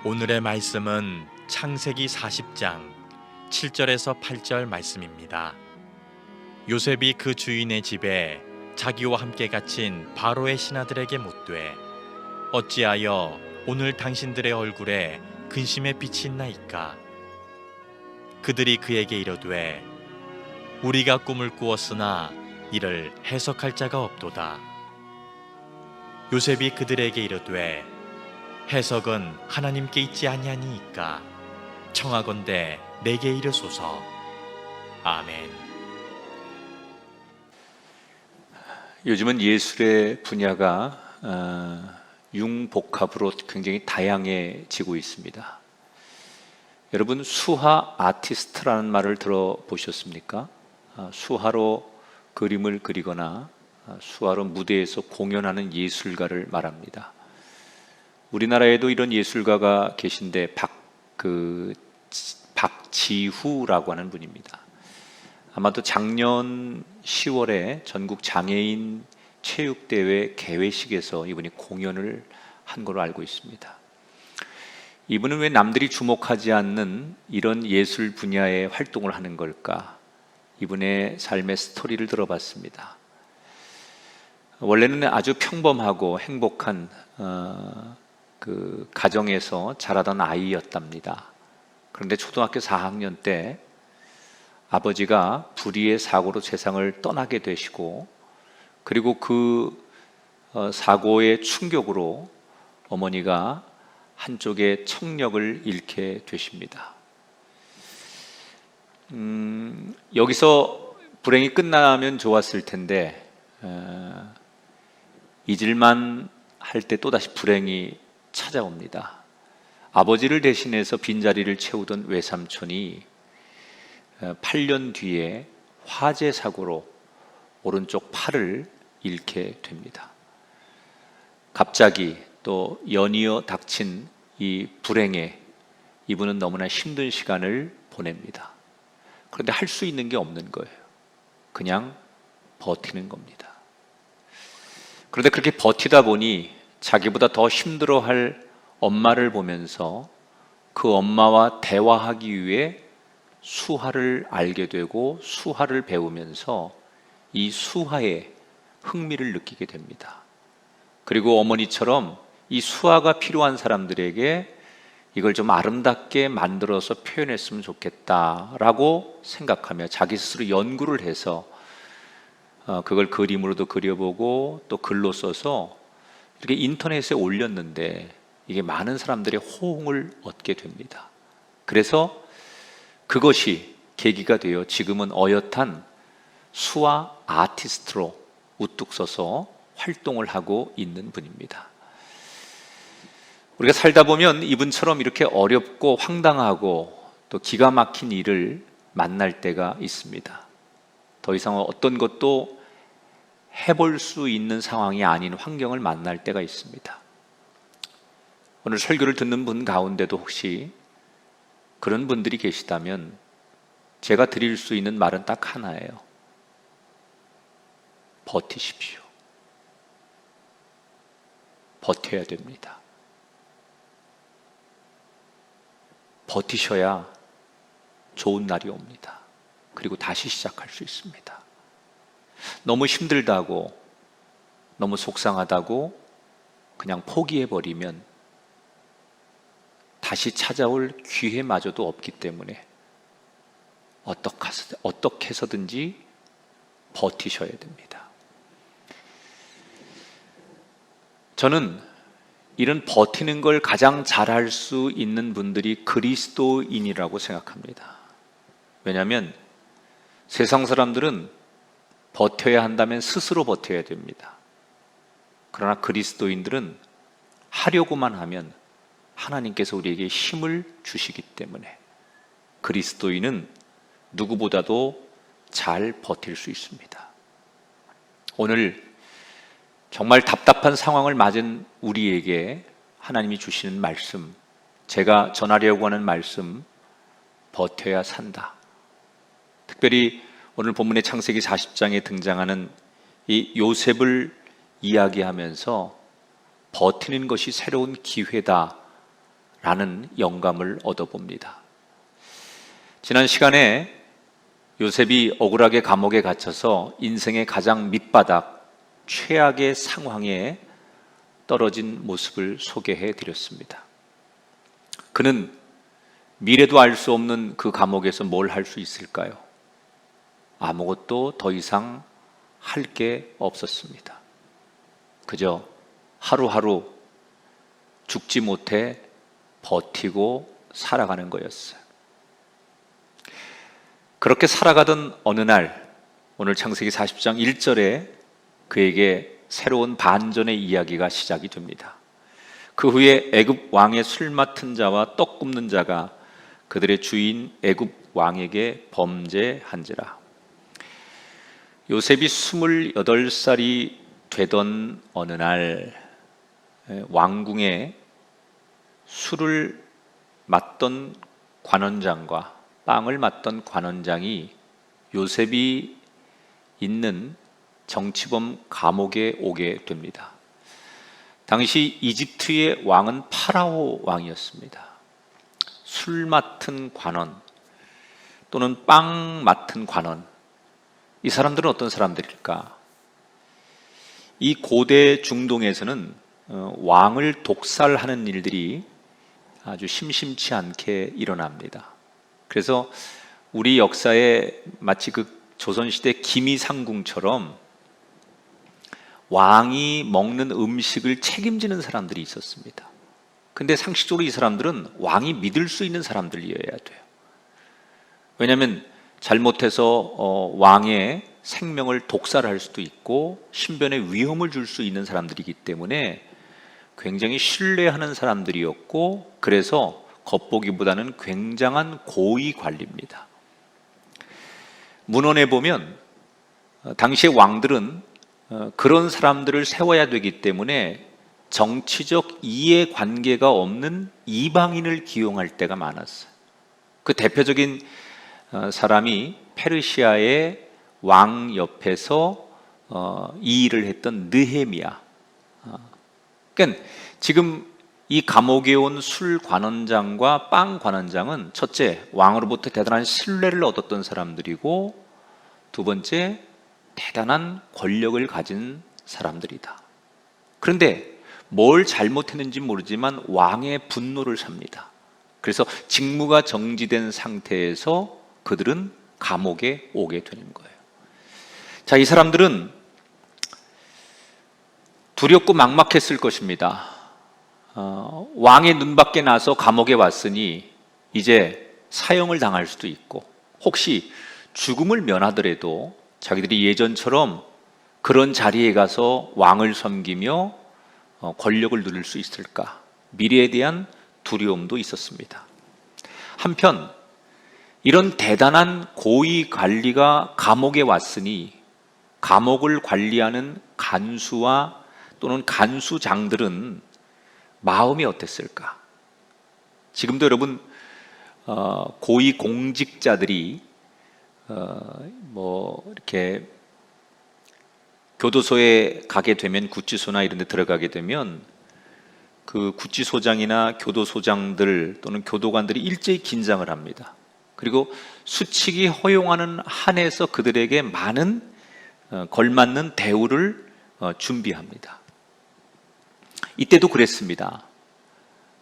오늘의 말씀은 창세기 40장 7절에서 8절 말씀입니다. 요셉이 그 주인의 집에 자기와 함께 갇힌 바로의 신하들에게 묻되 어찌하여 오늘 당신들의 얼굴에 근심의 빛이 있나이까? 그들이 그에게 이르되 우리가 꿈을 꾸었으나 이를 해석할 자가 없도다. 요셉이 그들에게 이르되 해석은 하나님께 있지 아니하니이까 청하건대 내게 이르소서. 아멘. 요즘은 예술의 분야가 융복합으로 굉장히 다양해지고 있습니다. 여러분, 수화 아티스트라는 말을 들어보셨습니까? 수화로 그림을 그리거나 수화로 무대에서 공연하는 예술가를 말합니다. 우리나라에도 이런 예술가가 계신데 박지후라고 하는 분입니다. 아마도 작년 10월에 전국 장애인 체육대회 개회식에서 이분이 공연을 한 걸로 알고 있습니다. 이분은 왜 남들이 주목하지 않는 이런 예술 분야의 활동을 하는 걸까? 이분의 삶의 스토리를 들어봤습니다. 원래는 아주 평범하고 행복한 그 가정에서 자라던 아이였답니다. 그런데 초등학교 4학년 때 아버지가 불의의 사고로 세상을 떠나게 되시고, 그리고 그 사고의 충격으로 어머니가 한쪽의 청력을 잃게 되십니다. 여기서 불행이 끝나면 좋았을 텐데 잊을만 할 때 또다시 불행이 찾아옵니다. 아버지를 대신해서 빈자리를 채우던 외삼촌이 8년 뒤에 화재 사고로 오른쪽 팔을 잃게 됩니다. 갑자기 또 연이어 닥친 이 불행에 이분은 너무나 힘든 시간을 보냅니다. 그런데 할 수 있는 게 없는 거예요. 그냥 버티는 겁니다. 그런데 그렇게 버티다 보니 자기보다 더 힘들어할 엄마를 보면서 그 엄마와 대화하기 위해 수화를 알게 되고 수화를 배우면서 이 수화에 흥미를 느끼게 됩니다. 그리고 어머니처럼 이 수화가 필요한 사람들에게 이걸 좀 아름답게 만들어서 표현했으면 좋겠다라고 생각하며 자기 스스로 연구를 해서 그걸 그림으로도 그려보고 또 글로 써서 이렇게 인터넷에 올렸는데 이게 많은 사람들의 호응을 얻게 됩니다. 그래서 그것이 계기가 되어 지금은 어엿한 수화 아티스트로 우뚝 서서 활동을 하고 있는 분입니다. 우리가 살다 보면 이분처럼 이렇게 어렵고 황당하고 또 기가 막힌 일을 만날 때가 있습니다. 더 이상 어떤 것도 해볼 수 있는 상황이 아닌 환경을 만날 때가 있습니다. 오늘 설교를 듣는 분 가운데도 혹시 그런 분들이 계시다면 제가 드릴 수 있는 말은 딱 하나예요. 버티십시오. 버텨야 됩니다. 버티셔야 좋은 날이 옵니다. 그리고 다시 시작할 수 있습니다. 너무 힘들다고, 너무 속상하다고 그냥 포기해버리면 다시 찾아올 기회마저도 없기 때문에 어떻게 해서든지 버티셔야 됩니다. 저는 이런 버티는 걸 가장 잘할 수 있는 분들이 그리스도인이라고 생각합니다. 왜냐하면 세상 사람들은 버텨야 한다면 스스로 버텨야 됩니다. 그러나 그리스도인들은 하려고만 하면 하나님께서 우리에게 힘을 주시기 때문에 그리스도인은 누구보다도 잘 버틸 수 있습니다. 오늘 정말 답답한 상황을 맞은 우리에게 하나님이 주시는 말씀, 제가 전하려고 하는 말씀 버텨야 산다. 특별히 오늘 본문의 창세기 40장에 등장하는 이 요셉을 이야기하면서 버티는 것이 새로운 기회다라는 영감을 얻어봅니다. 지난 시간에 요셉이 억울하게 감옥에 갇혀서 인생의 가장 밑바닥, 최악의 상황에 떨어진 모습을 소개해 드렸습니다. 그는 미래도 알 수 없는 그 감옥에서 뭘 할 수 있을까요? 아무것도 더 이상 할 게 없었습니다. 그저 하루하루 죽지 못해 버티고 살아가는 거였어요. 그렇게 살아가던 어느 날, 오늘 창세기 40장 1절에 그에게 새로운 반전의 이야기가 시작이 됩니다. 그 후에 애굽 왕의 술 맡은 자와 떡 굽는 자가 그들의 주인 애굽 왕에게 범죄한지라. 요셉이 28살이 되던 어느 날, 왕궁에 술을 맡던 관원장과 빵을 맡던 관원장이 요셉이 있는 정치범 감옥에 오게 됩니다. 당시 이집트의 왕은 파라오 왕이었습니다. 술 맡은 관원 또는 빵 맡은 관원, 이 사람들은 어떤 사람들일까? 이 고대 중동에서는 왕을 독살하는 일들이 아주 심심치 않게 일어납니다. 그래서 우리 역사에 마치 그 조선시대 기미상궁처럼 왕이 먹는 음식을 책임지는 사람들이 있었습니다. 근데 상식적으로 이 사람들은 왕이 믿을 수 있는 사람들이어야 돼요. 왜냐하면 잘못해서 왕의 생명을 독살할 수도 있고 신변에 위험을 줄 수 있는 사람들이기 때문에 굉장히 신뢰하는 사람들이었고, 그래서 겉보기보다는 굉장한 고위 관리입니다. 문헌에 보면 당시의 왕들은 그런 사람들을 세워야 되기 때문에 정치적 이해관계가 없는 이방인을 기용할 때가 많았어요. 그 대표적인 사람이 페르시아의 왕 옆에서 이 일을 했던 느헤미야. 그러니까 지금 이 감옥에 온 술 관원장과 빵 관원장은 첫째, 왕으로부터 대단한 신뢰를 얻었던 사람들이고, 두 번째, 대단한 권력을 가진 사람들이다. 그런데 뭘 잘못했는지 모르지만 왕의 분노를 삽니다. 그래서 직무가 정지된 상태에서 그들은 감옥에 오게 되는 거예요. 자, 이 사람들은 두렵고 막막했을 것입니다. 왕의 눈밖에 나서 감옥에 왔으니 이제 사형을 당할 수도 있고, 혹시 죽음을 면하더라도 자기들이 예전처럼 그런 자리에 가서 왕을 섬기며 권력을 누릴 수 있을까? 미래에 대한 두려움도 있었습니다. 한편 이런 대단한 고위 관리가 감옥에 왔으니 감옥을 관리하는 간수와 또는 간수장들은 마음이 어땠을까? 지금도 여러분 고위 공직자들이 이렇게 교도소에 가게 되면, 구치소나 이런 데 들어가게 되면 그 구치소장이나 교도소장들 또는 교도관들이 일제히 긴장을 합니다. 그리고 수칙이 허용하는 한에서 그들에게 많은 걸맞는 대우를 준비합니다. 이때도 그랬습니다.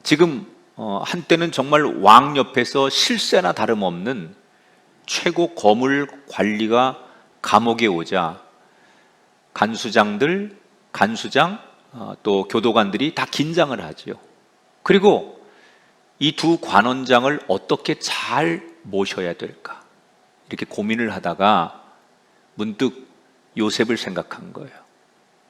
지금 한때는 정말 왕 옆에서 실세나 다름없는 최고 거물 관리가 감옥에 오자 간수장들, 간수장, 또 교도관들이 다 긴장을 하죠. 그리고 이 두 관원장을 어떻게 잘 모셔야 될까? 이렇게 고민을 하다가 문득 요셉을 생각한 거예요.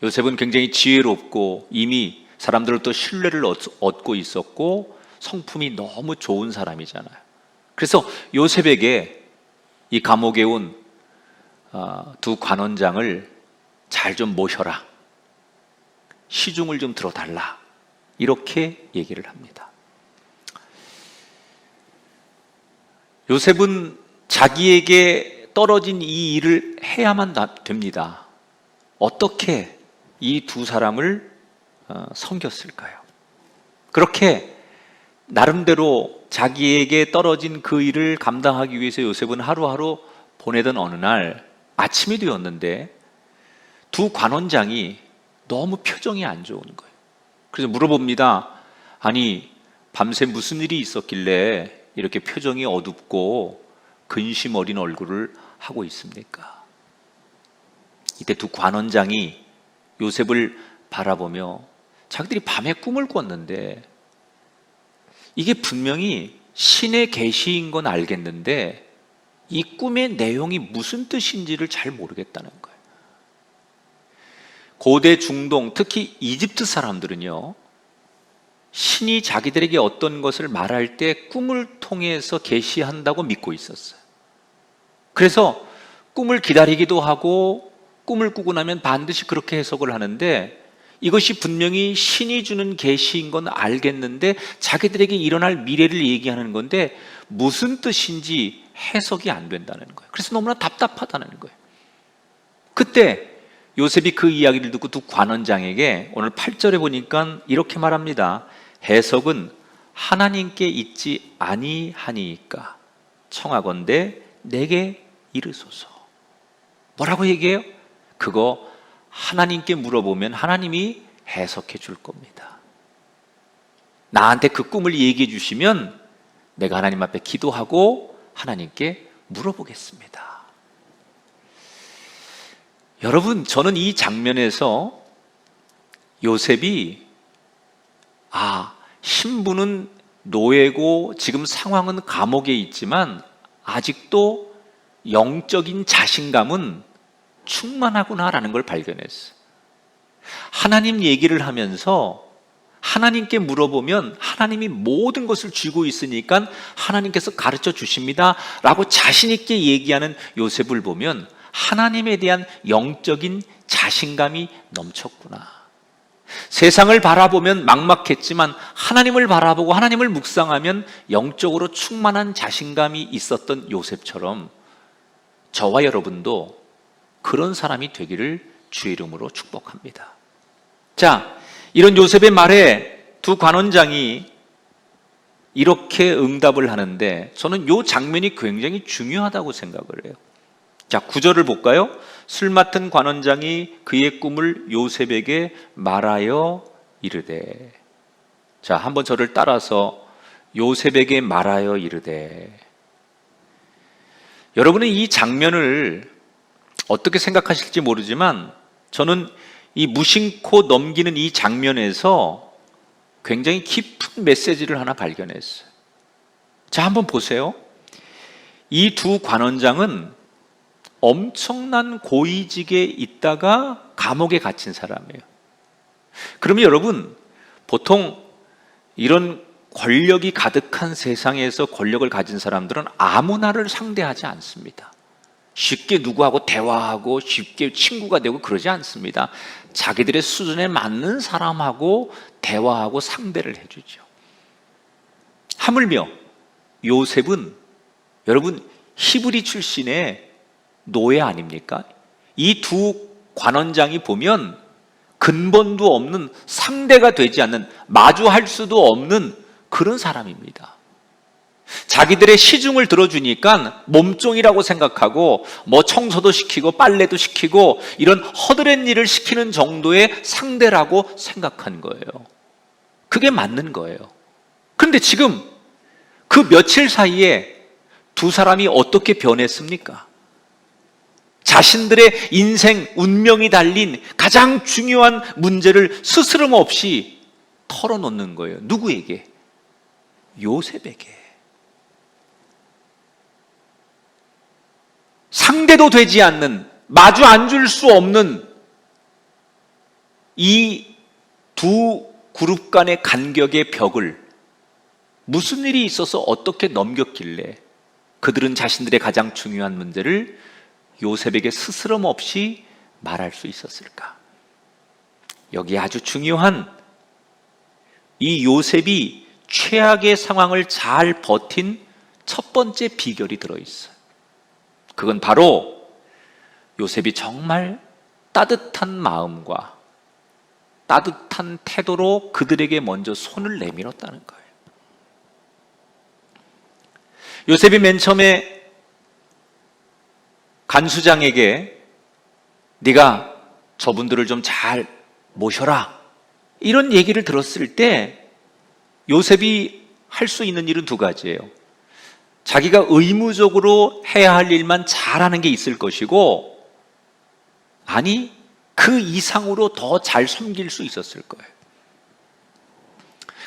요셉은 굉장히 지혜롭고 이미 사람들로부터 신뢰를 얻고 있었고 성품이 너무 좋은 사람이잖아요. 그래서 요셉에게 이 감옥에 온 두 관원장을 잘 좀 모셔라, 시중을 좀 들어달라, 이렇게 얘기를 합니다. 요셉은 자기에게 떨어진 이 일을 해야만 됩니다. 어떻게 이 두 사람을 섬겼을까요? 그렇게 나름대로 자기에게 떨어진 그 일을 감당하기 위해서 요셉은 하루하루 보내던 어느 날 아침이 되었는데 두 관원장이 너무 표정이 안 좋은 거예요. 그래서 물어봅니다. 아니, 밤새 무슨 일이 있었길래 이렇게 표정이 어둡고 근심 어린 얼굴을 하고 있습니까? 이때 두 관원장이 요셉을 바라보며 자기들이 밤에 꿈을 꿨는데 이게 분명히 신의 계시인 건 알겠는데 이 꿈의 내용이 무슨 뜻인지를 잘 모르겠다는 거예요. 고대 중동, 특히 이집트 사람들은요, 신이 자기들에게 어떤 것을 말할 때 꿈을 통해서 계시한다고 믿고 있었어요. 그래서 꿈을 기다리기도 하고 꿈을 꾸고 나면 반드시 그렇게 해석을 하는데 이것이 분명히 신이 주는 계시인 건 알겠는데 자기들에게 일어날 미래를 얘기하는 건데 무슨 뜻인지 해석이 안 된다는 거예요. 그래서 너무나 답답하다는 거예요. 그때 요셉이 그 이야기를 듣고 두 관원장에게 오늘 8절에 보니까 이렇게 말합니다. 해석은 하나님께 있지 아니하니까 청하건대 내게 이르소서. 뭐라고 얘기해요? 그거 하나님께 물어보면 하나님이 해석해 줄 겁니다. 나한테 그 꿈을 얘기해 주시면 내가 하나님 앞에 기도하고 하나님께 물어보겠습니다. 여러분, 저는 이 장면에서 요셉이 신부는 노예고 지금 상황은 감옥에 있지만 아직도 영적인 자신감은 충만하구나라는 걸 발견했어요. 하나님 얘기를 하면서 하나님께 물어보면 하나님이 모든 것을 쥐고 있으니까 하나님께서 가르쳐 주십니다 라고 자신 있게 얘기하는 요셉을 보면 하나님에 대한 영적인 자신감이 넘쳤구나. 세상을 바라보면 막막했지만 하나님을 바라보고 하나님을 묵상하면 영적으로 충만한 자신감이 있었던 요셉처럼 저와 여러분도 그런 사람이 되기를 주의 이름으로 축복합니다. 자, 이런 요셉의 말에 두 관원장이 이렇게 응답을 하는데 저는 이 장면이 굉장히 중요하다고 생각을 해요. 자, 9절을 볼까요? 술 맡은 관원장이 그의 꿈을 요셉에게 말하여 이르되. 자, 한번 저를 따라서 요셉에게 말하여 이르되. 여러분은 이 장면을 어떻게 생각하실지 모르지만 저는 이 무심코 넘기는 이 장면에서 굉장히 깊은 메시지를 하나 발견했어요. 자, 한번 보세요. 이 두 관원장은 엄청난 고위직에 있다가 감옥에 갇힌 사람이에요. 그러면 여러분, 보통 이런 권력이 가득한 세상에서 권력을 가진 사람들은 아무나를 상대하지 않습니다. 쉽게 누구하고 대화하고 쉽게 친구가 되고 그러지 않습니다. 자기들의 수준에 맞는 사람하고 대화하고 상대를 해주죠. 하물며 요셉은 여러분 히브리 출신의 노예 아닙니까? 이 두 관원장이 보면 근본도 없는, 상대가 되지 않는, 마주할 수도 없는 그런 사람입니다. 자기들의 시중을 들어주니까 몸종이라고 생각하고 뭐 청소도 시키고 빨래도 시키고 이런 허드렛 일을 시키는 정도의 상대라고 생각한 거예요. 그게 맞는 거예요. 그런데 지금 그 며칠 사이에 두 사람이 어떻게 변했습니까? 자신들의 인생, 운명이 달린 가장 중요한 문제를 스스럼 없이 털어놓는 거예요. 누구에게? 요셉에게. 상대도 되지 않는, 마주 앉을 수 없는 이 두 그룹 간의 간격의 벽을 무슨 일이 있어서 어떻게 넘겼길래 그들은 자신들의 가장 중요한 문제를 요셉에게 스스럼 없이 말할 수 있었을까? 여기 아주 중요한 이 요셉이 최악의 상황을 잘 버틴 첫 번째 비결이 들어있어요. 그건 바로 요셉이 정말 따뜻한 마음과 따뜻한 태도로 그들에게 먼저 손을 내밀었다는 거예요. 요셉이 맨 처음에 간수장에게 네가 저분들을 좀 잘 모셔라, 이런 얘기를 들었을 때 요셉이 할 수 있는 일은 두 가지예요. 자기가 의무적으로 해야 할 일만 잘하는 게 있을 것이고, 아니 그 이상으로 더 잘 섬길 수 있었을 거예요.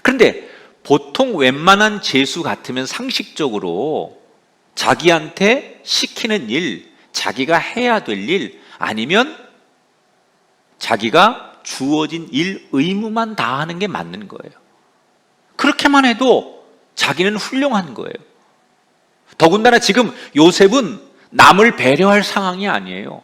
그런데 보통 웬만한 죄수 같으면 상식적으로 자기한테 시키는 일, 자기가 해야 될 일, 아니면 자기가 주어진 일, 의무만 다하는 게 맞는 거예요. 그렇게만 해도 자기는 훌륭한 거예요. 더군다나 지금 요셉은 남을 배려할 상황이 아니에요.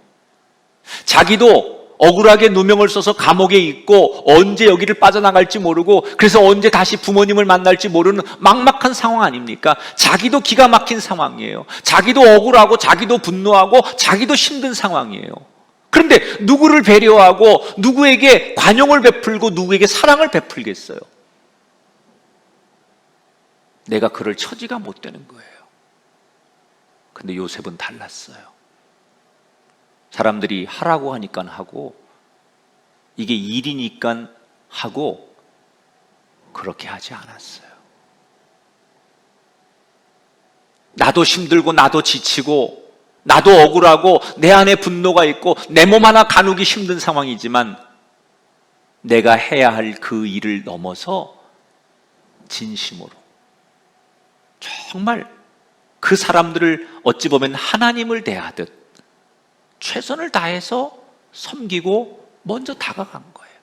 자기도 억울하게 누명을 써서 감옥에 있고 언제 여기를 빠져나갈지 모르고, 그래서 언제 다시 부모님을 만날지 모르는 막막한 상황 아닙니까? 자기도 기가 막힌 상황이에요. 자기도 억울하고 자기도 분노하고 자기도 힘든 상황이에요. 그런데 누구를 배려하고 누구에게 관용을 베풀고 누구에게 사랑을 베풀겠어요? 내가 그럴 처지가 못 되는 거예요. 근데 요셉은 달랐어요. 사람들이 하라고 하니까 하고, 이게 일이니까 하고, 그렇게 하지 않았어요. 나도 힘들고 나도 지치고 나도 억울하고 내 안에 분노가 있고 내 몸 하나 가누기 힘든 상황이지만, 내가 해야 할 그 일을 넘어서 진심으로 정말 그 사람들을 어찌 보면 하나님을 대하듯 최선을 다해서 섬기고 먼저 다가간 거예요.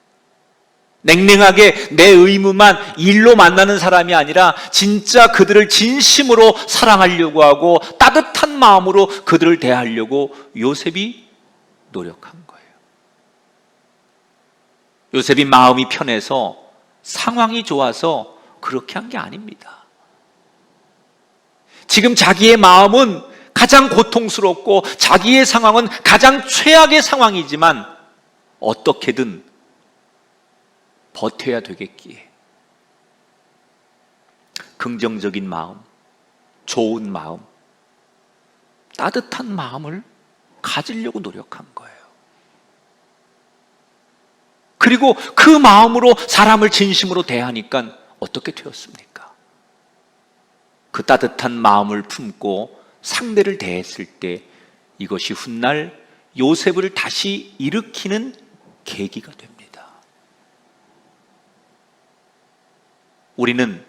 냉랭하게 내 의무만 일로 만나는 사람이 아니라 진짜 그들을 진심으로 사랑하려고 하고 따뜻한 마음으로 그들을 대하려고 요셉이 노력한 거예요. 요셉이 마음이 편해서, 상황이 좋아서 그렇게 한 게 아닙니다. 지금 자기의 마음은 가장 고통스럽고 자기의 상황은 가장 최악의 상황이지만 어떻게든 버텨야 되겠기에 긍정적인 마음, 좋은 마음, 따뜻한 마음을 가지려고 노력한 거예요. 그리고 그 마음으로 사람을 진심으로 대하니까 어떻게 되었습니까? 그 따뜻한 마음을 품고 상대를 대했을 때 이것이 훗날 요셉을 다시 일으키는 계기가 됩니다. 우리는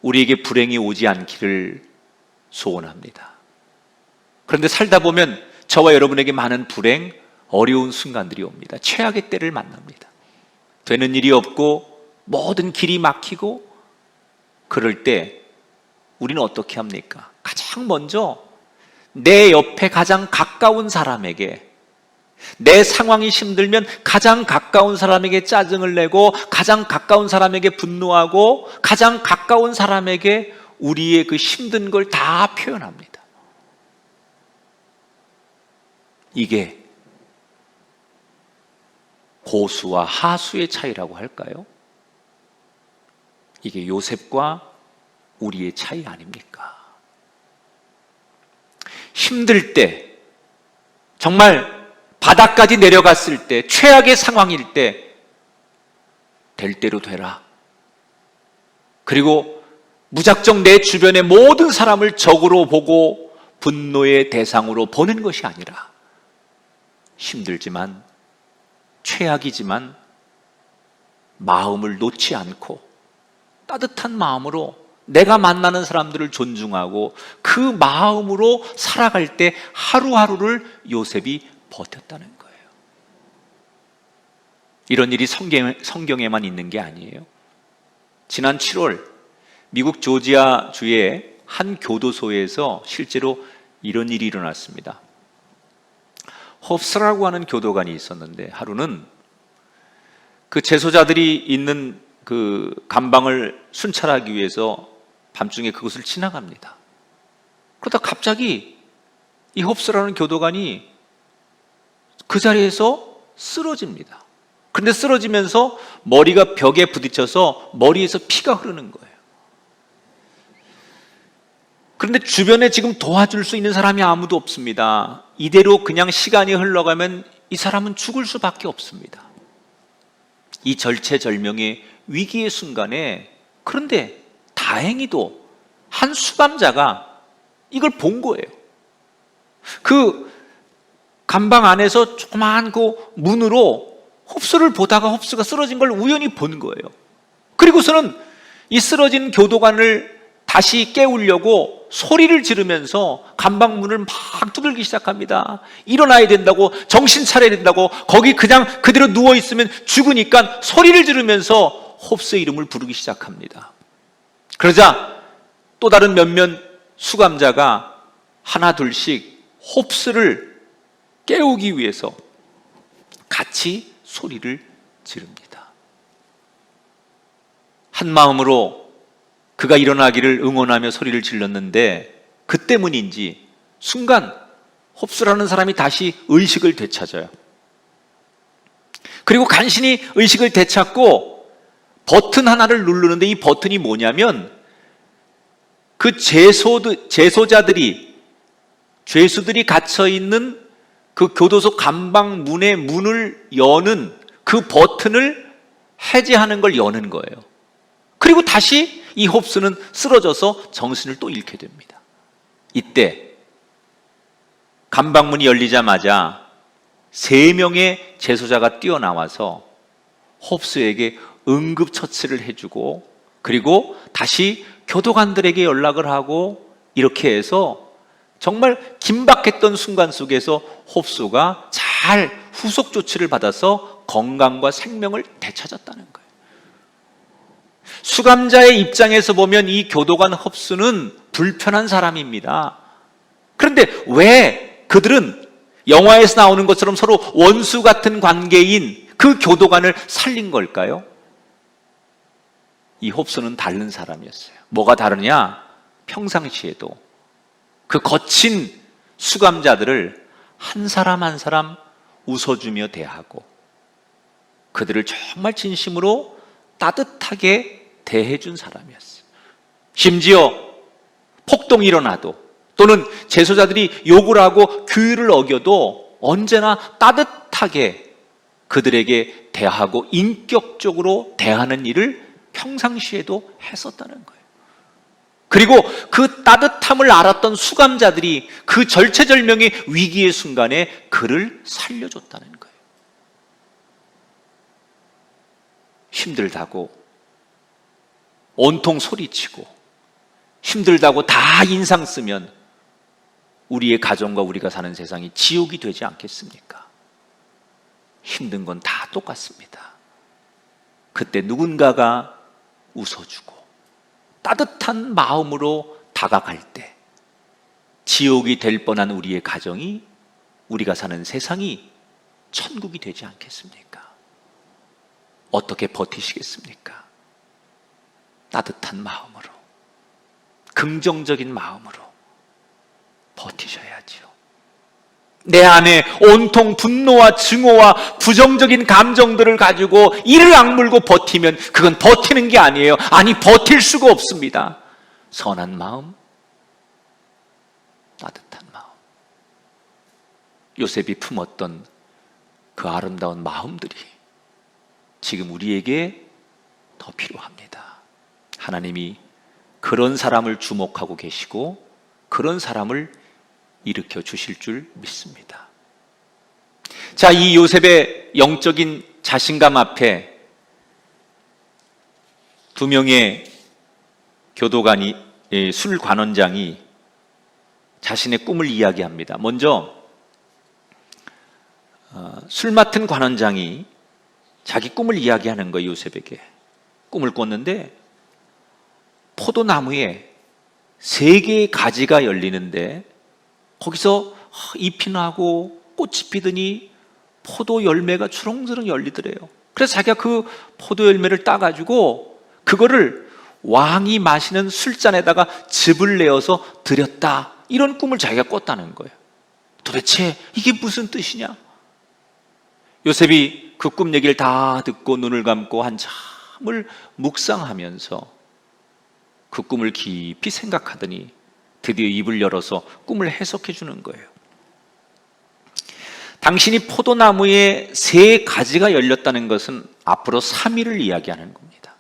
우리에게 불행이 오지 않기를 소원합니다. 그런데 살다 보면 저와 여러분에게 많은 불행, 어려운 순간들이 옵니다. 최악의 때를 만납니다. 되는 일이 없고 모든 길이 막히고, 그럴 때 우리는 어떻게 합니까? 가장 먼저 내 옆에 가장 가까운 사람에게, 내 상황이 힘들면 가장 가까운 사람에게 짜증을 내고 가장 가까운 사람에게 분노하고 가장 가까운 사람에게 우리의 그 힘든 걸 다 표현합니다. 이게 고수와 하수의 차이라고 할까요? 이게 요셉과 우리의 차이 아닙니까? 힘들 때, 정말 바닥까지 내려갔을 때, 최악의 상황일 때 될 대로 되라. 그리고 무작정 내 주변의 모든 사람을 적으로 보고 분노의 대상으로 보는 것이 아니라, 힘들지만 최악이지만 마음을 놓지 않고 따뜻한 마음으로 내가 만나는 사람들을 존중하고 그 마음으로 살아갈 때 하루하루를 요셉이 버텼다는 거예요. 이런 일이 성경에만 있는 게 아니에요. 지난 7월 미국 조지아주의 한 교도소에서 실제로 이런 일이 일어났습니다. 홉스라고 하는 교도관이 있었는데, 하루는 그 재소자들이 있는 그 감방을 순찰하기 위해서 밤중에 그곳을 지나갑니다. 그러다 갑자기 이 홉스라는 교도관이 그 자리에서 쓰러집니다. 그런데 쓰러지면서 머리가 벽에 부딪혀서 머리에서 피가 흐르는 거예요. 그런데 주변에 지금 도와줄 수 있는 사람이 아무도 없습니다. 이대로 그냥 시간이 흘러가면 이 사람은 죽을 수밖에 없습니다. 이 절체절명의 위기의 순간에, 그런데 다행히도 한 수감자가 이걸 본 거예요. 그 감방 안에서 조그마한 그 문으로 홉스를 보다가 홉스가 쓰러진 걸 우연히 본 거예요. 그리고서는 이 쓰러진 교도관을 다시 깨우려고 소리를 지르면서 감방문을 막 두들기 시작합니다. 일어나야 된다고, 정신 차려야 된다고, 거기 그냥 그대로 누워있으면 죽으니까 소리를 지르면서 홉스의 이름을 부르기 시작합니다. 그러자 또 다른 몇몇 수감자가 하나 둘씩 홉스를 깨우기 위해서 같이 소리를 지릅니다. 한 마음으로 그가 일어나기를 응원하며 소리를 질렀는데, 그 때문인지 순간 홉스라는 사람이 다시 의식을 되찾아요. 그리고 간신히 의식을 되찾고 버튼 하나를 누르는데, 이 버튼이 뭐냐면 그 재소자들이, 죄수들이 갇혀있는 그 교도소 감방 문의 문을 여는 그 버튼을 해제하는 걸 여는 거예요. 그리고 다시 이 홉스는 쓰러져서 정신을 또 잃게 됩니다. 이때 감방문이 열리자마자 3명의 재소자가 뛰어나와서 홉스에게 응급처치를 해주고, 그리고 다시 교도관들에게 연락을 하고, 이렇게 해서 정말 긴박했던 순간 속에서 홉스가 잘 후속 조치를 받아서 건강과 생명을 되찾았다는 거예요. 수감자의 입장에서 보면 이 교도관 홉스는 불편한 사람입니다. 그런데 왜 그들은 영화에서 나오는 것처럼 서로 원수 같은 관계인 그 교도관을 살린 걸까요? 이 홉스는 다른 사람이었어요. 뭐가 다르냐? 평상시에도 그 거친 수감자들을 한 사람 한 사람 웃어주며 대하고, 그들을 정말 진심으로 따뜻하게 대해준 사람이었어요. 심지어 폭동이 일어나도, 또는 재소자들이 욕을 하고 규율을 어겨도 언제나 따뜻하게 그들에게 대하고 인격적으로 대하는 일을 평상시에도 했었다는 거예요. 그리고 그 따뜻함을 알았던 수감자들이 그 절체절명의 위기의 순간에 그를 살려줬다는 거예요. 힘들다고 온통 소리치고, 힘들다고 다 인상 쓰면 우리의 가정과 우리가 사는 세상이 지옥이 되지 않겠습니까? 힘든 건 다 똑같습니다. 그때 누군가가 웃어주고 따뜻한 마음으로 다가갈 때 지옥이 될 뻔한 우리의 가정이, 우리가 사는 세상이 천국이 되지 않겠습니까? 어떻게 버티시겠습니까? 따뜻한 마음으로, 긍정적인 마음으로 버티셔야지요. 내 안에 온통 분노와 증오와 부정적인 감정들을 가지고 이를 악물고 버티면 그건 버티는 게 아니에요. 아니, 버틸 수가 없습니다. 선한 마음, 따뜻한 마음, 요셉이 품었던 그 아름다운 마음들이 지금 우리에게 더 필요합니다. 하나님이 그런 사람을 주목하고 계시고 그런 사람을 일으켜 주실 줄 믿습니다. 자, 이 요셉의 영적인 자신감 앞에 2명의 교도관이, 술 관원장이 자신의 꿈을 이야기합니다. 먼저 술 맡은 관원장이 자기 꿈을 이야기하는 거예요. 요셉에게 꿈을 꿨는데 포도나무에 3개의 가지가 열리는데 거기서 잎이 나고 꽃이 피더니 포도 열매가 주렁주렁 열리더래요. 그래서 자기가 그 포도 열매를 따가지고 그거를 왕이 마시는 술잔에다가 즙을 내어서 드렸다, 이런 꿈을 자기가 꿨다는 거예요. 도대체 이게 무슨 뜻이냐? 요셉이 그 꿈 얘기를 다 듣고 눈을 감고 한참을 묵상하면서 그 꿈을 깊이 생각하더니 드디어 입을 열어서 꿈을 해석해 주는 거예요. 당신이 포도나무에 3가지가 열렸다는 것은 앞으로 3일을 이야기하는 겁니다.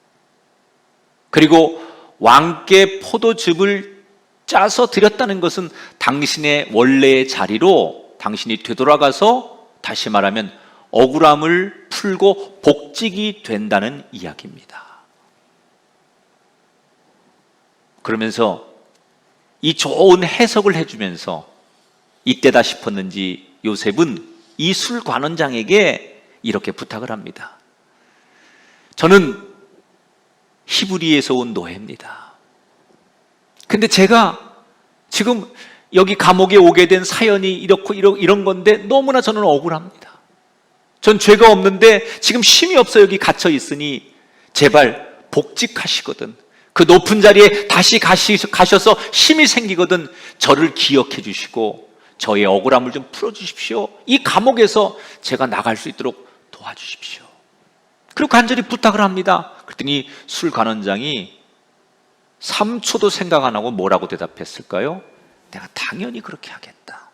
그리고 왕께 포도즙을 짜서 드렸다는 것은 당신의 원래의 자리로 당신이 되돌아가서, 다시 말하면 억울함을 풀고 복직이 된다는 이야기입니다. 그러면서 이 좋은 해석을 해주면서 이때다 싶었는지 요셉은 이 술관원장에게 이렇게 부탁을 합니다. 저는 히브리에서 온 노예입니다. 근데 제가 지금 여기 감옥에 오게 된 사연이 이렇고 이런 건데 너무나 저는 억울합니다. 전 죄가 없는데 지금 쉼이 없어 여기 갇혀 있으니 제발 복직하시거든, 그 높은 자리에 다시 가셔서 힘이 생기거든 저를 기억해 주시고 저의 억울함을 좀 풀어주십시오. 이 감옥에서 제가 나갈 수 있도록 도와주십시오. 그리고 간절히 부탁을 합니다. 그랬더니 술관원장이 3초도 생각 안 하고 뭐라고 대답했을까요? 내가 당연히 그렇게 하겠다.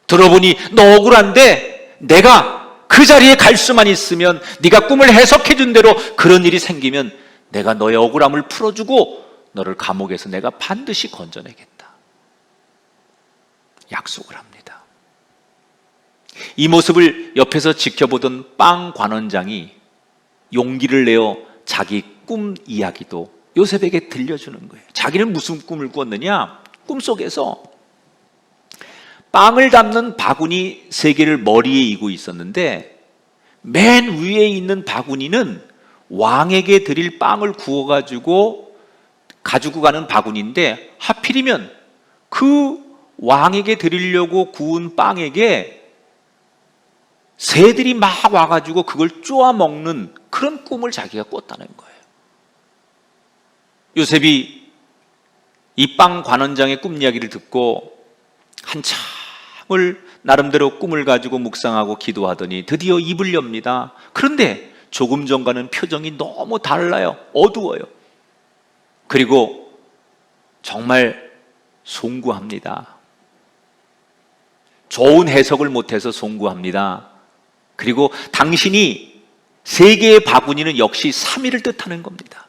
들어보니 너 억울한데 내가 그 자리에 갈 수만 있으면, 네가 꿈을 해석해 준 대로 그런 일이 생기면 내가 너의 억울함을 풀어주고 너를 감옥에서 내가 반드시 건져내겠다. 약속을 합니다. 이 모습을 옆에서 지켜보던 빵 관원장이 용기를 내어 자기 꿈 이야기도 요셉에게 들려주는 거예요. 자기는 무슨 꿈을 꿨느냐? 꿈속에서 빵을 담는 바구니 3개를 머리에 이고 있었는데 맨 위에 있는 바구니는 왕에게 드릴 빵을 구워가지고 가지고 가는 바구니인데, 하필이면 그 왕에게 드리려고 구운 빵에게 새들이 막 와가지고 그걸 쪼아 먹는 그런 꿈을 자기가 꿨다는 거예요. 요셉이 이 빵 관원장의 꿈 이야기를 듣고 한참을 나름대로 꿈을 가지고 묵상하고 기도하더니 드디어 입을 엽니다. 그런데 조금 전과는 표정이 너무 달라요. 어두워요. 그리고 정말 송구합니다. 좋은 해석을 못해서 송구합니다. 그리고 당신이 3개의 바구니는 역시 3일을 뜻하는 겁니다.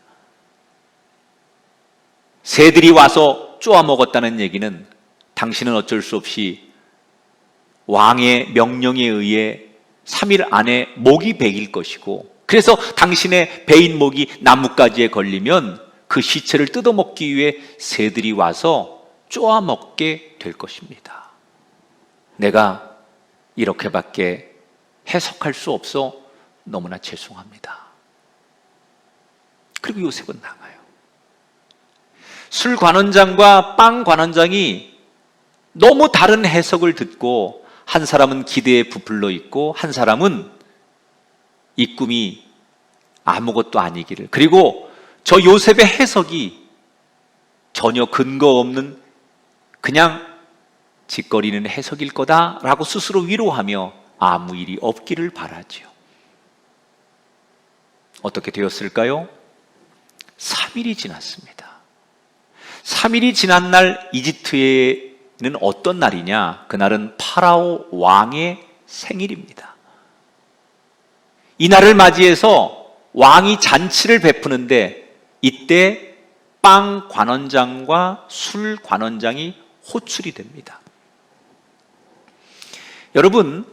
새들이 와서 쪼아 먹었다는 얘기는 당신은 어쩔 수 없이 왕의 명령에 의해 3일 안에 목이 베길 것이고, 그래서 당신의 베인 목이 나뭇가지에 걸리면 그 시체를 뜯어먹기 위해 새들이 와서 쪼아 먹게 될 것입니다. 내가 이렇게밖에 해석할 수 없어 너무나 죄송합니다. 그리고 요셉은 나가요. 술 관원장과 빵 관원장이 너무 다른 해석을 듣고, 한 사람은 기대에 부풀러 있고 한 사람은 이 꿈이 아무것도 아니기를, 그리고 저 요셉의 해석이 전혀 근거 없는 그냥 짓거리는 해석일 거다라고 스스로 위로하며 아무 일이 없기를 바라지요. 어떻게 되었을까요? 3일이 지났습니다. 3일이 지난 날 이집트에는 어떤 날이냐? 그날은 파라오 왕의 생일입니다. 이 날을 맞이해서 왕이 잔치를 베푸는데 이때 빵 관원장과 술 관원장이 호출이 됩니다. 여러분,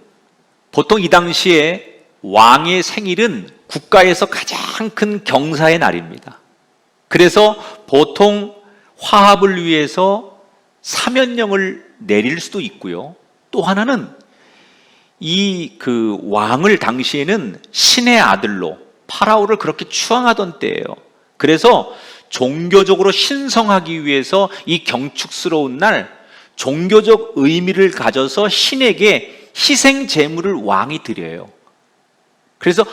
보통 이 당시에 왕의 생일은 국가에서 가장 큰 경사의 날입니다. 그래서 보통 화합을 위해서 사면령을 내릴 수도 있고요. 또 하나는 이 그 왕을 당시에는 신의 아들로 파라오를 그렇게 추앙하던 때예요. 그래서 종교적으로 신성하기 위해서 이 경축스러운 날 종교적 의미를 가져서 신에게 희생 제물을 왕이 드려요. 그래서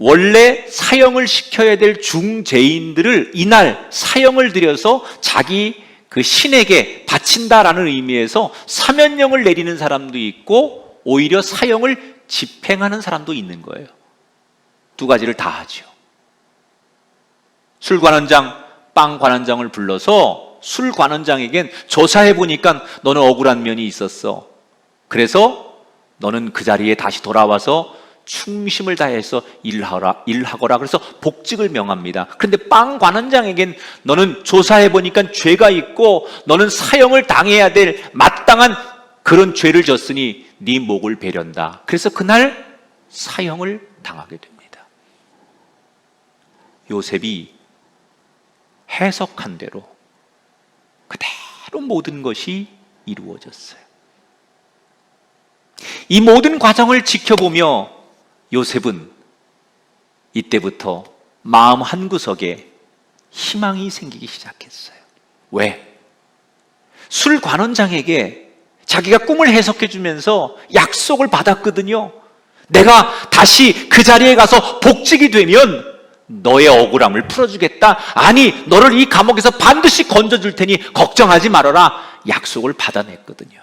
원래 사형을 시켜야 될 중죄인들을 이날 사형을 들여서 자기 그 신에게 바친다라는 의미에서 사면령을 내리는 사람도 있고 오히려 사형을 집행하는 사람도 있는 거예요. 두 가지를 다 하죠. 술관원장, 빵관원장을 불러서 술관원장에겐 조사해보니까 너는 억울한 면이 있었어. 그래서 너는 그 자리에 다시 돌아와서 충심을 다해서 일하거라. 그래서 복직을 명합니다. 그런데 빵관원장에겐 너는 조사해보니까 죄가 있고 너는 사형을 당해야 될 마땅한 그런 죄를 졌으니 네 목을 베련다. 그래서 그날 사형을 당하게 됩니다. 요셉이 해석한 대로 그대로 모든 것이 이루어졌어요. 이 모든 과정을 지켜보며 요셉은 이때부터 마음 한구석에 희망이 생기기 시작했어요. 왜? 술관원장에게 자기가 꿈을 해석해 주면서 약속을 받았거든요. 내가 다시 그 자리에 가서 복직이 되면 너의 억울함을 풀어주겠다. 아니, 너를 이 감옥에서 반드시 건져줄 테니 걱정하지 말아라. 약속을 받아냈거든요.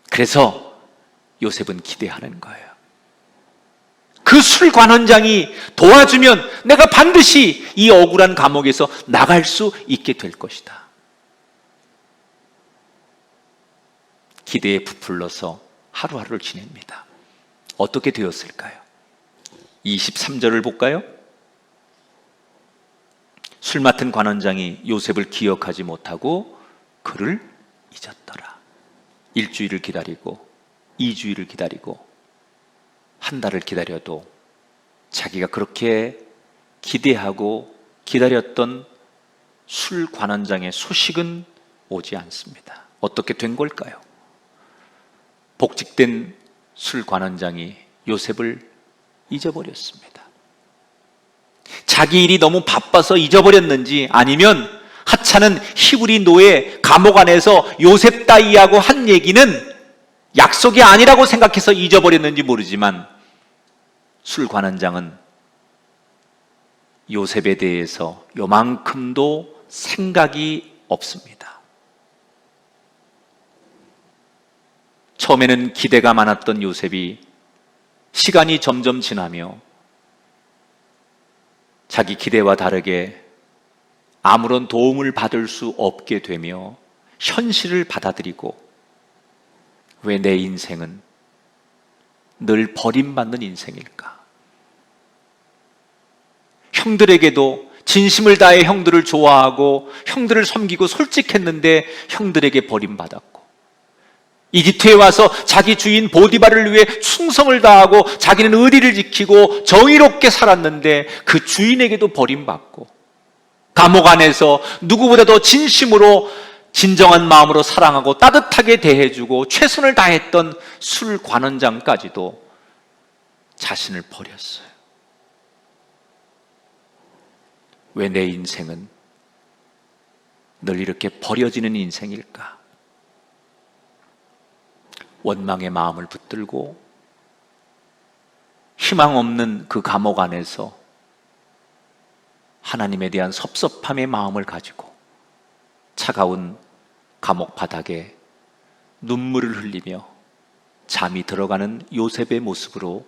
그래서 요셉은 기대하는 거예요. 그 술관원장이 도와주면 내가 반드시 이 억울한 감옥에서 나갈 수 있게 될 것이다. 기대에 부풀러서 하루하루를 지냅니다. 어떻게 되었을까요? 23절을 볼까요? 술 맡은 관원장이 요셉을 기억하지 못하고 그를 잊었더라. 일주일을 기다리고 2주일을 기다리고 한 달을 기다려도 자기가 그렇게 기대하고 기다렸던 술 관원장의 소식은 오지 않습니다. 어떻게 된 걸까요? 복직된 술 관원장이 요셉을 잊어버렸습니다. 자기 일이 너무 바빠서 잊어버렸는지 아니면 하찮은 히브리 노예 감옥 안에서 요셉 따위하고 한 얘기는 약속이 아니라고 생각해서 잊어버렸는지 모르지만 술 관원장은 요셉에 대해서 요만큼도 생각이 없습니다. 처음에는 기대가 많았던 요셉이 시간이 점점 지나며 자기 기대와 다르게 아무런 도움을 받을 수 없게 되며 현실을 받아들이고 왜 내 인생은 늘 버림받는 인생일까? 형들에게도 진심을 다해 형들을 좋아하고 형들을 섬기고 솔직했는데 형들에게 버림받았고 이집트에 와서 자기 주인 보디발을 위해 충성을 다하고 자기는 의리를 지키고 정의롭게 살았는데 그 주인에게도 버림받고 감옥 안에서 누구보다 더 진심으로 진정한 마음으로 사랑하고 따뜻하게 대해주고 최선을 다했던 술 관원장까지도 자신을 버렸어요. 왜 내 인생은 늘 이렇게 버려지는 인생일까? 원망의 마음을 붙들고 희망 없는 그 감옥 안에서 하나님에 대한 섭섭함의 마음을 가지고 차가운 감옥 바닥에 눈물을 흘리며 잠이 들어가는 요셉의 모습으로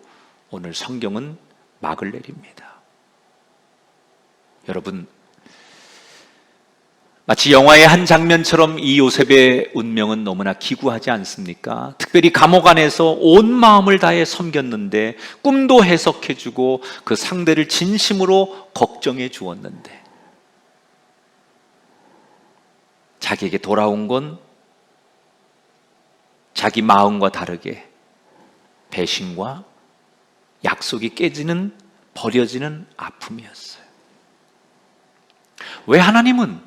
오늘 성경은 막을 내립니다. 여러분, 마치 영화의 한 장면처럼 이 요셉의 운명은 너무나 기구하지 않습니까? 특별히 감옥 안에서 온 마음을 다해 섬겼는데 꿈도 해석해주고 그 상대를 진심으로 걱정해 주었는데 자기에게 돌아온 건 자기 마음과 다르게 배신과 약속이 깨지는 버려지는 아픔이었어요. 왜 하나님은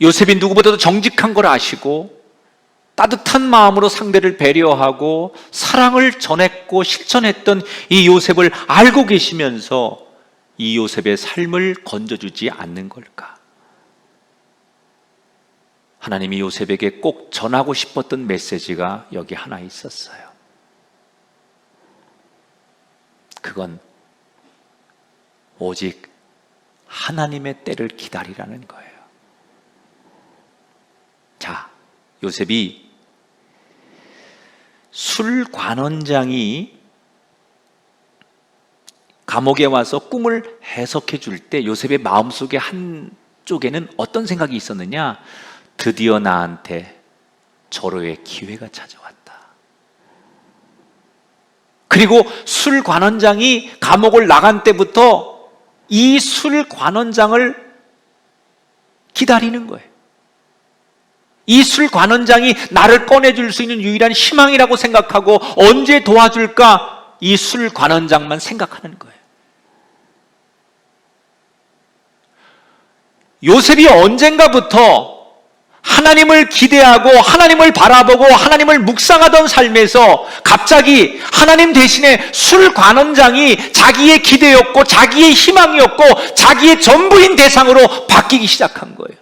요셉이 누구보다도 정직한 걸 아시고 따뜻한 마음으로 상대를 배려하고 사랑을 전했고 실천했던 이 요셉을 알고 계시면서 이 요셉의 삶을 건져주지 않는 걸까? 하나님이 요셉에게 꼭 전하고 싶었던 메시지가 여기 하나 있었어요. 그건 오직 하나님의 때를 기다리라는 거예요. 자, 요셉이 술관원장이 감옥에 와서 꿈을 해석해 줄 때 요셉의 마음속에 한쪽에는 어떤 생각이 있었느냐? 드디어 나한테 절호의 기회가 찾아왔다. 그리고 술관원장이 감옥을 나간 때부터 이 술관원장을 기다리는 거예요. 이 술관원장이 나를 꺼내줄 수 있는 유일한 희망이라고 생각하고 언제 도와줄까? 이 술관원장만 생각하는 거예요. 요셉이 언젠가부터 하나님을 기대하고 하나님을 바라보고 하나님을 묵상하던 삶에서 갑자기 하나님 대신에 술관원장이 자기의 기대였고 자기의 희망이었고 자기의 전부인 대상으로 바뀌기 시작한 거예요.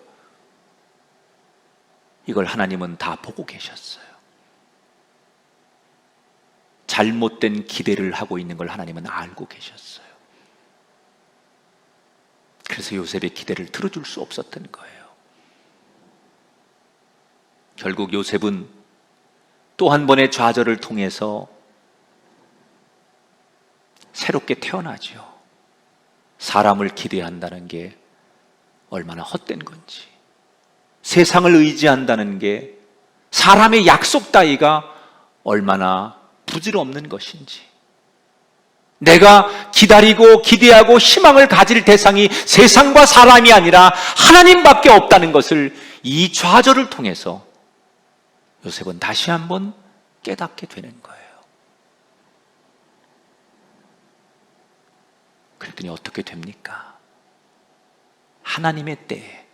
이걸 하나님은 다 보고 계셨어요. 잘못된 기대를 하고 있는 걸 하나님은 알고 계셨어요. 그래서 요셉의 기대를 들어줄 수 없었던 거예요. 결국 요셉은 또 한 번의 좌절을 통해서 새롭게 태어나죠. 사람을 기대한다는 게 얼마나 헛된 건지, 세상을 의지한다는 게 사람의 약속 따위가 얼마나 부질없는 것인지, 내가 기다리고 기대하고 희망을 가질 대상이 세상과 사람이 아니라 하나님밖에 없다는 것을 이 좌절을 통해서 요셉은 다시 한번 깨닫게 되는 거예요. 그랬더니 어떻게 됩니까? 하나님의 때에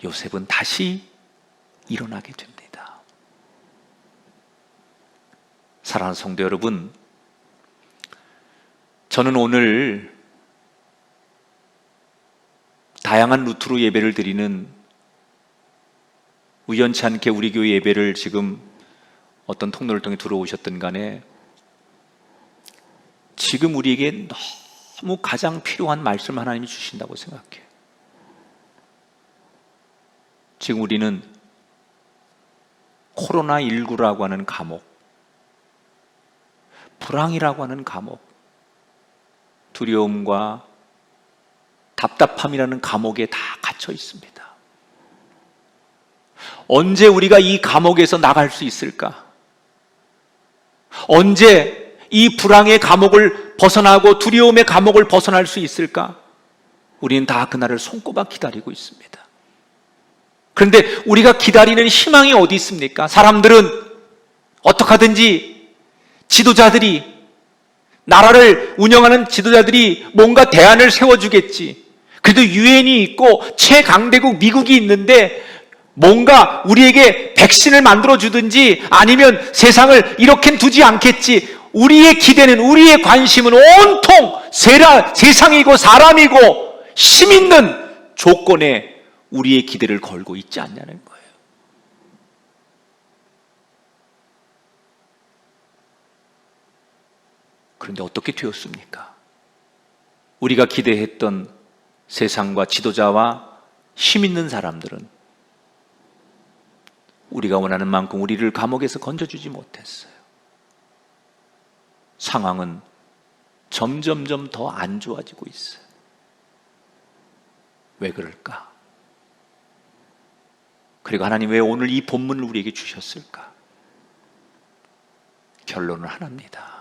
요셉은 다시 일어나게 됩니다. 사랑하는 성도 여러분, 저는 오늘 다양한 루트로 예배를 드리는, 우연치 않게 우리 교회 예배를 지금 어떤 통로를 통해 들어오셨든 간에 지금 우리에게 너무 가장 필요한 말씀을 하나님이 주신다고 생각해요. 지금 우리는 코로나19라고 하는 감옥, 불황이라고 하는 감옥, 두려움과 답답함이라는 감옥에 다 갇혀 있습니다. 언제 우리가 이 감옥에서 나갈 수 있을까? 언제 이 불황의 감옥을 벗어나고 두려움의 감옥을 벗어날 수 있을까? 우리는 다 그날을 손꼽아 기다리고 있습니다. 그런데 우리가 기다리는 희망이 어디 있습니까? 사람들은 어떻게 하든지 지도자들이, 나라를 운영하는 지도자들이 뭔가 대안을 세워주겠지. 그래도 유엔이 있고 최강대국 미국이 있는데 뭔가 우리에게 백신을 만들어주든지 아니면 세상을 이렇게 두지 않겠지. 우리의 기대는, 우리의 관심은 온통 세상이고 사람이고 힘 있는 조건에 우리의 기대를 걸고 있지 않냐는 거예요. 그런데 어떻게 되었습니까? 우리가 기대했던 세상과 지도자와 힘 있는 사람들은 우리가 원하는 만큼 우리를 감옥에서 건져주지 못했어요. 상황은 점점점 더 안 좋아지고 있어요. 왜 그럴까? 그리고 하나님 왜 오늘 이 본문을 우리에게 주셨을까? 결론은 하나입니다.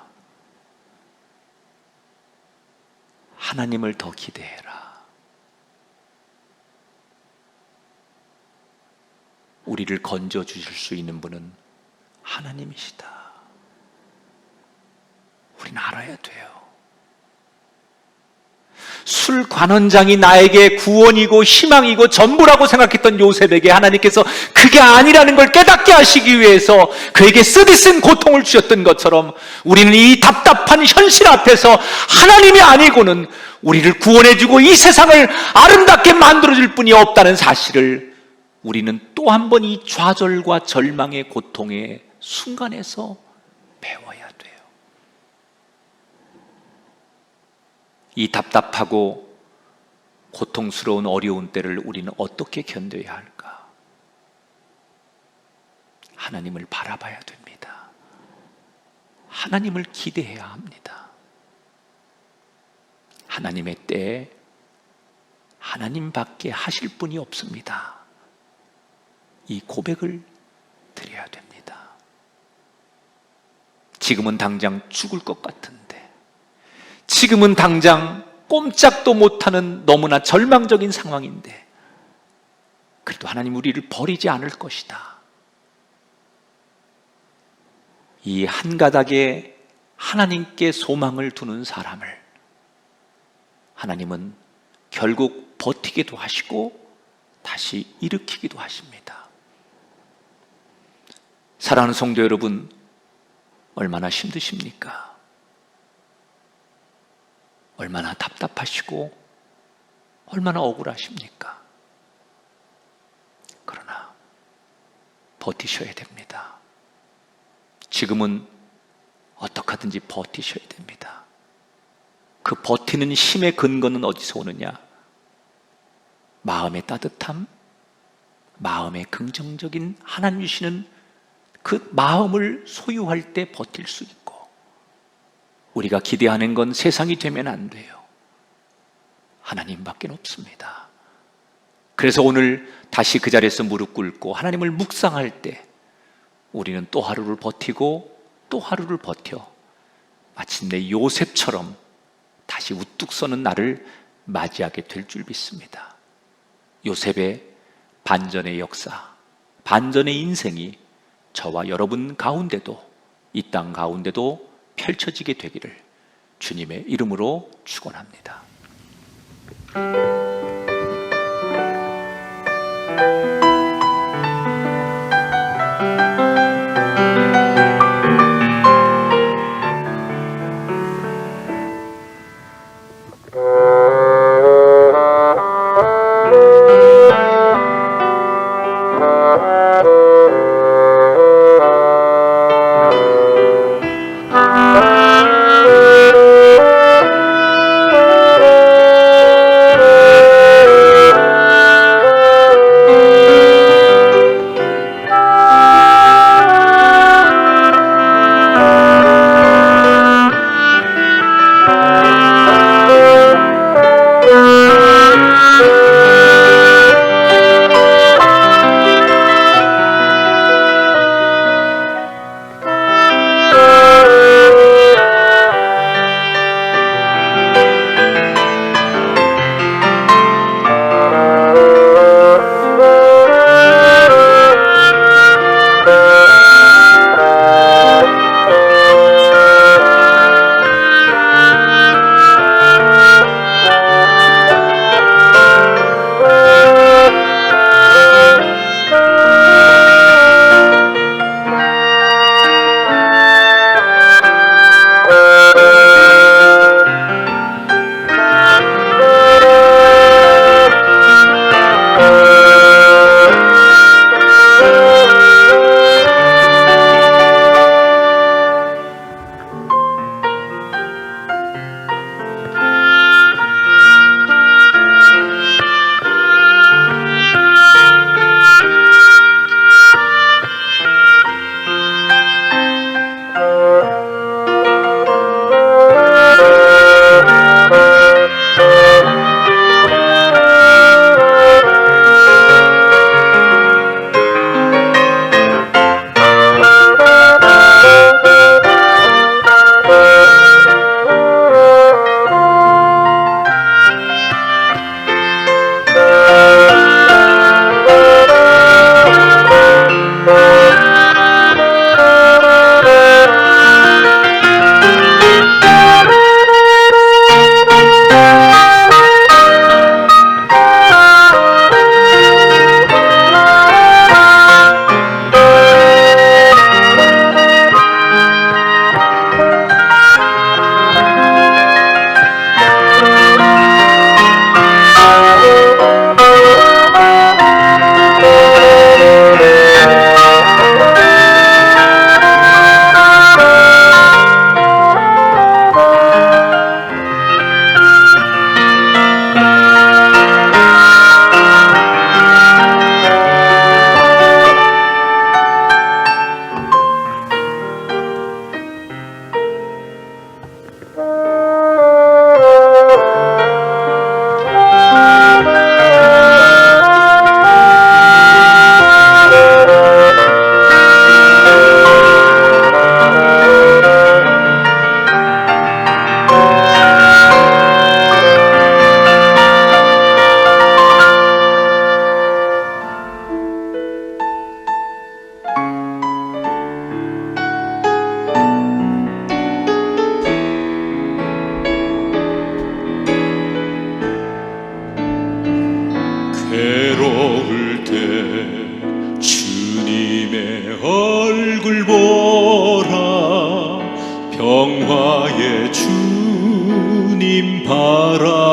하나님을 더 기대해라. 우리를 건져 주실 수 있는 분은 하나님이시다. 우리는 알아야 돼요. 술관원장이 나에게 구원이고 희망이고 전부라고 생각했던 요셉에게 하나님께서 그게 아니라는 걸 깨닫게 하시기 위해서 그에게 쓰디쓴 고통을 주셨던 것처럼 우리는 이 답답한 현실 앞에서 하나님이 아니고는 우리를 구원해주고 이 세상을 아름답게 만들어줄 분이 없다는 사실을 우리는 또 한 번 이 좌절과 절망의 고통의 순간에서 배워야 돼요. 이 답답하고 고통스러운 어려운 때를 우리는 어떻게 견뎌야 할까? 하나님을 바라봐야 됩니다. 하나님을 기대해야 합니다. 하나님의 때에 하나님밖에 하실 분이 없습니다. 이 고백을 드려야 됩니다. 지금은 당장 죽을 것 같은데, 지금은 당장 꼼짝도 못하는 너무나 절망적인 상황인데, 그래도 하나님 우리를 버리지 않을 것이다. 이 한 가닥에 하나님께 소망을 두는 사람을 하나님은 결국 버티기도 하시고 다시 일으키기도 하십니다. 사랑하는 성도 여러분, 얼마나 힘드십니까? 얼마나 답답하시고 얼마나 억울하십니까? 그러나 버티셔야 됩니다. 지금은 어떻게 하든지 버티셔야 됩니다. 그 버티는 힘의 근거는 어디서 오느냐? 마음의 따뜻함, 마음의 긍정적인 하나님 주시는 그 마음을 소유할 때 버틸 수 있고, 우리가 기대하는 건 세상이 되면 안 돼요. 하나님밖에 없습니다. 그래서 오늘 다시 그 자리에서 무릎 꿇고 하나님을 묵상할 때 우리는 또 하루를 버티고 또 하루를 버텨 마침내 요셉처럼 다시 우뚝 서는 날을 맞이하게 될 줄 믿습니다. 요셉의 반전의 역사, 반전의 인생이 저와 여러분 가운데도, 이 땅 가운데도 펼쳐지게 되기를 주님의 이름으로 축원합니다.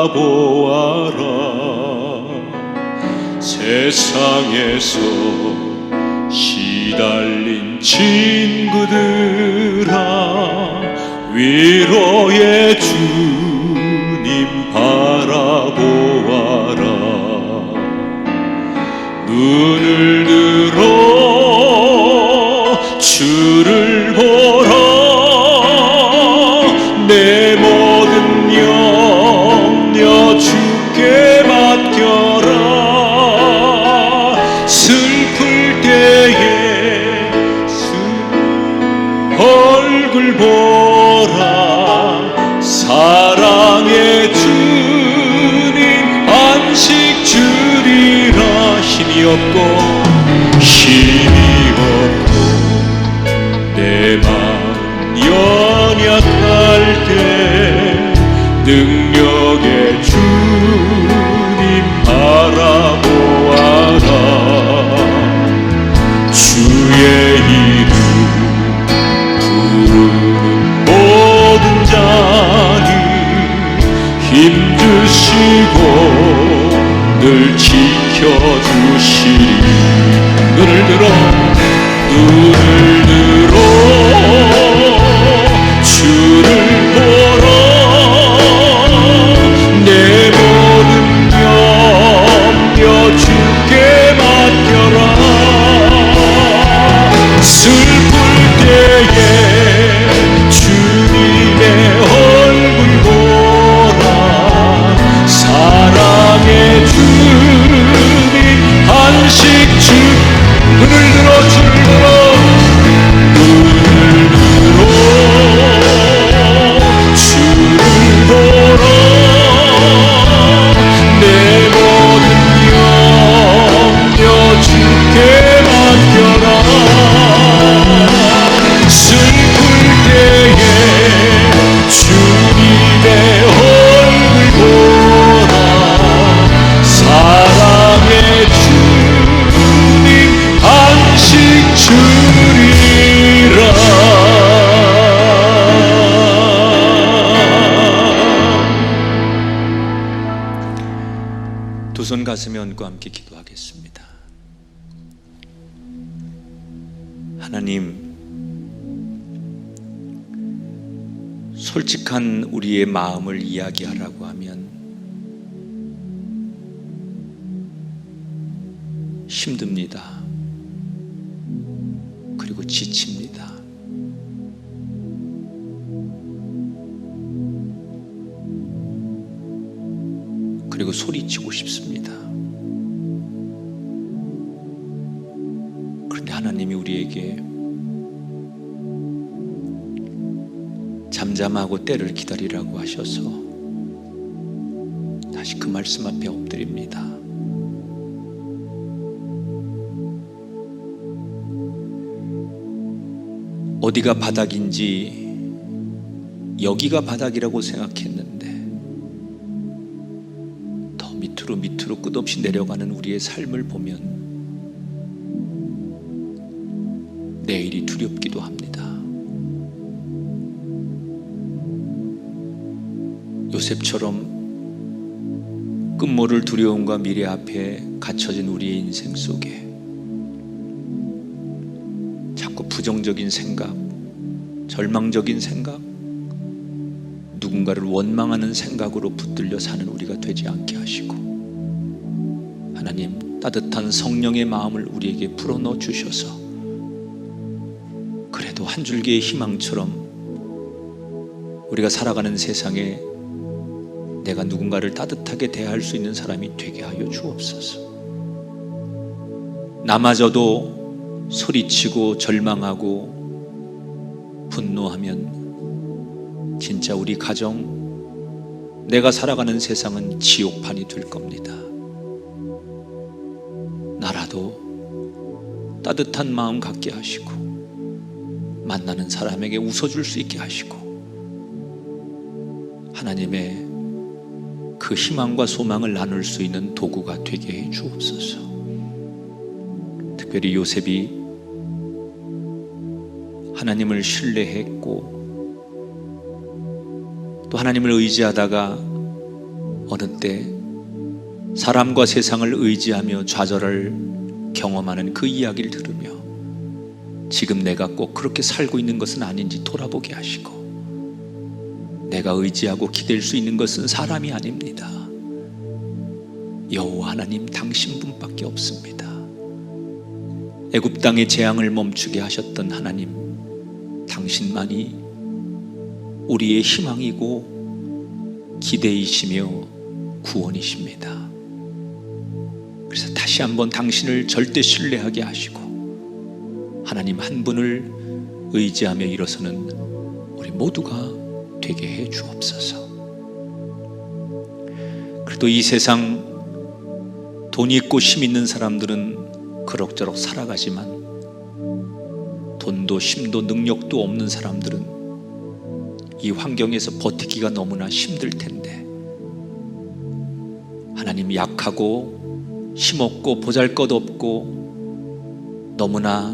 바라보아라. 세상에서 시달린 친구들아, 위로의 주님 바라보아라. 눈을 들어 주를 보라. 내 모든 염려 주께 맡겨라. 슬플 때에 얼굴 보라. 사랑의 주님 안식 주리라. 힘이 없고 내 맘 연약할 때 능력의 주님 바라보아라. 주의 이름 부르는 모든 자는 힘주시고 늘 지켜주시리. 눈을 들어 주를 보라. 내 모든 염려 주께 맡겨라. 슬플 때에 주님의 얼굴 보라. 사랑의 주님 안식 주. 눈을 들어 주를 보라. 주를 보라. 내 모든 염려 주께 맡겨라. 슬플 때에 주님의 얼굴 보라. 사랑의 주님 안식 주리라. 두 손 가슴에 얹고 함께 기도하겠습니다. 하나님, 솔직한 우리의 마음을 이야기하라고 하면 힘듭니다. 그리고 지칩니다. 그리고 소리치고 싶습니다. 그런데 하나님이 우리에게 잠잠하고 때를 기다리라고 하셔서 다시 그 말씀 앞에 엎드립니다. 어디가 바닥인지 여기가 바닥이라고 생각했는데 더 밑으로 끝없이 내려가는 우리의 삶을 보면 내일이 두렵기도 합니다. 요셉처럼 끝모를 두려움과 미래 앞에 갇혀진 우리의 인생 속에 자꾸 부정적인 생각, 절망적인 생각, 누군가를 원망하는 생각으로 붙들려 사는 우리가 되지 않게 하시고, 하나님 따뜻한 성령의 마음을 우리에게 불어넣어 주셔서 그래도 한 줄기의 희망처럼 우리가 살아가는 세상에 내가 누군가를 따뜻하게 대할 수 있는 사람이 되게 하여 주옵소서. 나마저도 소리치고 절망하고 분노하면 진짜 우리 가정, 내가 살아가는 세상은 지옥판이 될 겁니다. 나라도 따뜻한 마음 갖게 하시고 만나는 사람에게 웃어줄 수 있게 하시고 하나님의 그 희망과 소망을 나눌 수 있는 도구가 되게 해 주옵소서. 특별히 요셉이 하나님을 신뢰했고 또 하나님을 의지하다가 어느 때 사람과 세상을 의지하며 좌절을 경험하는 그 이야기를 들으며 지금 내가 꼭 그렇게 살고 있는 것은 아닌지 돌아보게 하시고, 내가 의지하고 기댈 수 있는 것은 사람이 아닙니다. 여호와 하나님 당신분밖에 없습니다. 애굽 땅의 재앙을 멈추게 하셨던 하나님, 당신만이 우리의 희망이고 기대이시며 구원이십니다. 그래서 다시 한번 당신을 절대 신뢰하게 하시고 하나님 한 분을 의지하며 일어서는 우리 모두가 되게 해 주옵소서. 그래도 이 세상 돈 있고 힘 있는 사람들은 그럭저럭 살아가지만 돈도 힘도 능력도 없는 사람들은 이 환경에서 버티기가 너무나 힘들 텐데, 하나님 약하고 힘없고 보잘것없고 너무나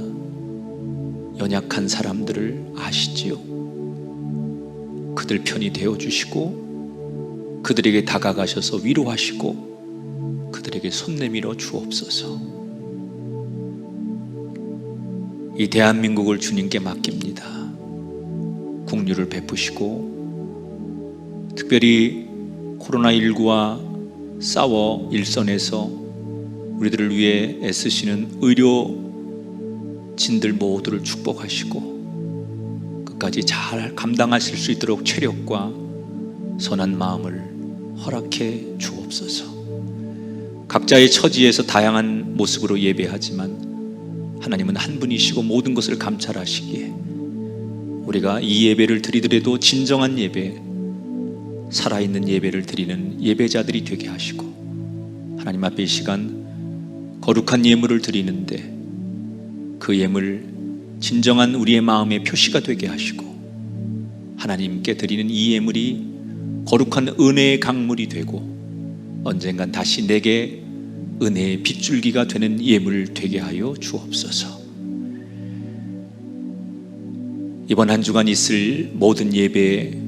연약한 사람들을 아시지요. 그들 편이 되어주시고 그들에게 다가가셔서 위로하시고 그들에게 손 내밀어 주옵소서. 이 대한민국을 주님께 맡깁니다. 국류를 베푸시고 특별히 코로나19와 싸워 일선에서 우리들을 위해 애쓰시는 의료진들 모두를 축복하시고 끝까지 잘 감당하실 수 있도록 체력과 선한 마음을 허락해 주옵소서. 각자의 처지에서 다양한 모습으로 예배하지만 하나님은 한 분이시고 모든 것을 감찰하시기에 우리가 이 예배를 드리더라도 진정한 예배, 살아있는 예배를 드리는 예배자들이 되게 하시고, 하나님 앞에 이 시간 거룩한 예물을 드리는데 그 예물 진정한 우리의 마음의 표시가 되게 하시고, 하나님께 드리는 이 예물이 거룩한 은혜의 강물이 되고 언젠간 다시 내게 은혜의 빗줄기가 되는 예물 되게 하여 주옵소서. 이번 한 주간 있을 모든 예배에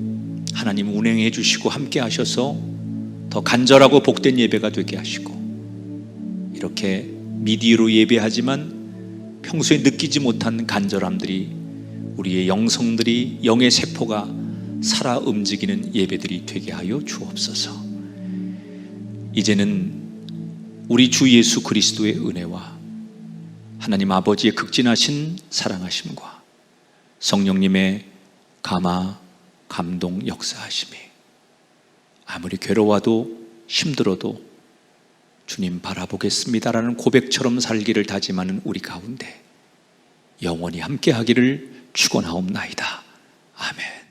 하나님 운행해 주시고 함께 하셔서 더 간절하고 복된 예배가 되게 하시고, 이렇게 미디어로 예배하지만 평소에 느끼지 못한 간절함들이, 우리의 영성들이, 영의 세포가 살아 움직이는 예배들이 되게 하여 주옵소서. 이제는 우리 주 예수 그리스도의 은혜와 하나님 아버지의 극진하신 사랑하심과 성령님의 감화, 감동, 역사하심이 아무리 괴로워도 힘들어도 주님 바라보겠습니다라는 고백처럼 살기를 다짐하는 우리 가운데 영원히 함께하기를 축원하옵나이다. 아멘.